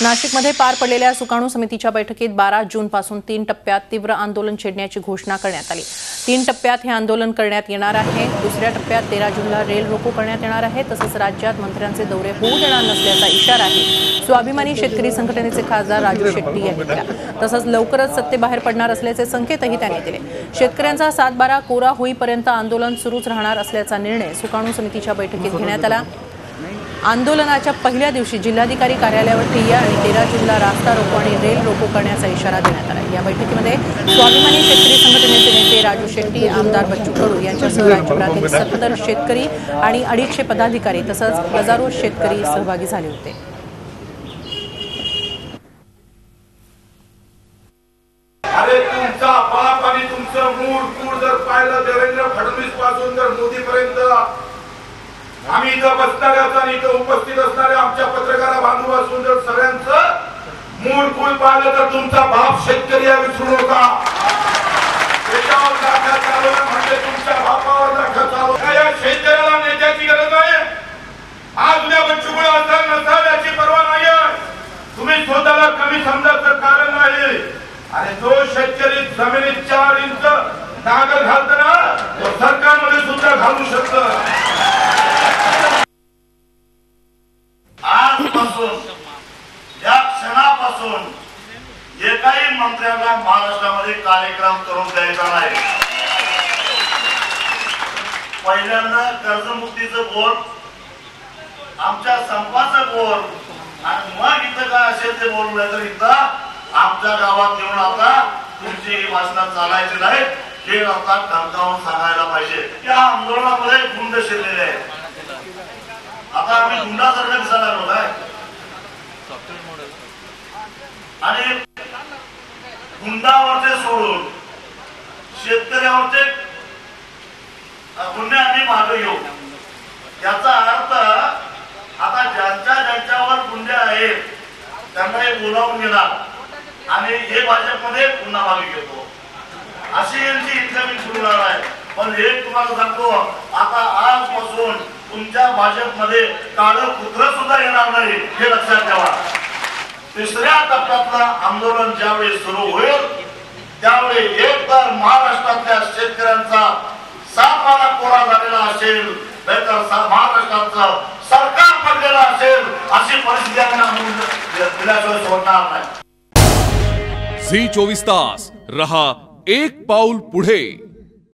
नाशिकमध्ये पार पडलेल्या सुकाणू समितीच्या बैठकीत 12 जूनपासून 3 टप्प्यात तीव्र आंदोलन छेडण्याची घोषणा करण्यात आली। 3 टप्प्यात हे आंदोलन करण्यात येणार आहे। दुसऱ्या टप्प्यात 13 जूनला रेल रोको करण्यात येणार आहे। तसंच राज्यात मंत्र्यांचे दौरे होऊ देणार नसल्याचा इशारा आहे स्वाभिमानी शेतकरी संघटनेचे खासदार राजू शेट्टी यांनी दिला। तसंच लवकरच सत्तेबाहेर पडणार असल्याचे संकेतही त्यांनी दिले। शेतकऱ्यांचा 7/12 कोरा होईपर्यंत आंदोलन सुरूच राहणार असल्याचा निर्णय सुकाणू समितीच्या बैठकीत घेण्यात आला। आंदोलनाच्या पहिल्या दिवशी जिल्हाधिकारी कार्यालयावर ठिय्या आणि 13 जूनला रास्ता रोको आणि रेल रोको करण्याचा इशारा देण्यात आला। या बैठकीमध्ये स्वाभिमानी शेतकरी संघटनेचे नेते राजू शेट्टी, आमदार बच्चू कडू यांच्यासह राज्यभरातील 70 शेतकरी आणि 250 पदाधिकारी तसंच हजारो शेतकरी सहभागी झाले होते। अरे तुमचा बाप आणि तुमचं मूळ जर पाहिलं देवेंद्र फडणवीस पासून तर मोदी पर्यंत आम्ही इथं बसणाऱ्याचा आणि इथं उपस्थित असणाऱ्या आमच्या पत्रकार बांधव असून जर सगळ्यांचं मूळ पाहिलं तर तुमचा बाप शेतकरी आहे, विसरू नका। त्याच्यावर दाखल चालवणं म्हणजे तुमच्या बापावर दाखल चालवणं। या शेतकऱ्याला नेत्याची गरज आहे। आज उद्या बच्चूकडे असाल नसाल याची पर्वा नाही आहे। तुम्ही स्वतःला कमी समजायचं कारण नाही। आणि जो शेतकरी जमिनीत 4 इंच नांगर घालताना तो सरकारमध्ये सुद्धा घालू शकतं। आजपासून या क्षणापासून एकाही मंत्र्यांना महाराष्ट्रामध्ये कार्यक्रम करून द्यायचा नाही। पहिल्यांदा कर्जमुक्तीचं बोल, आमच्या संपाचं बोल आणि मग इथं काय असेल ते बोलू नाही तर इथं आमच्या गावात येऊन आता तुमची ही भाषणं चालायची नाही हे आता ठणकावून सांगायला पाहिजे। या आंदोलनामध्ये गुंड शिरलेले आहेत। आता आम्ही गुंडासारखं दिसायला लागलो काय आणि गुंडावरचे सोडून शेतकऱ्यावरचे गुन्हे आम्ही मागे घेऊ। याचा अर्थ आता ज्यांच्यावर गुन्हे आहेत त्यांना हे बोलावून घेणार आणि हे भाजपमध्ये पुन्हा मागे घेतो अशी यांची इन्कमिंग सुरू होणार आहे। पण हे तुम्हाला सांगतो आता आजपासून तुमच्या भाजपमध्ये काळं कुत्र सुद्धा येणार नाही हे लक्षात ठेवा। तिसऱ्या टप्प्यातलं आंदोलन ज्यावेळी सुरू होईल त्यावेळी एकतर महाराष्ट्रातल्या शेतकऱ्यांचा 7/12 कोरा झालेला असेल नाहीतर महाराष्ट्राचं सरकार पडलेलं असेल अशी परिस्थिती आम्ही दिल्याशिवाय सोडणार नाही। झी 24 तास रहा एक पाऊल पुढे।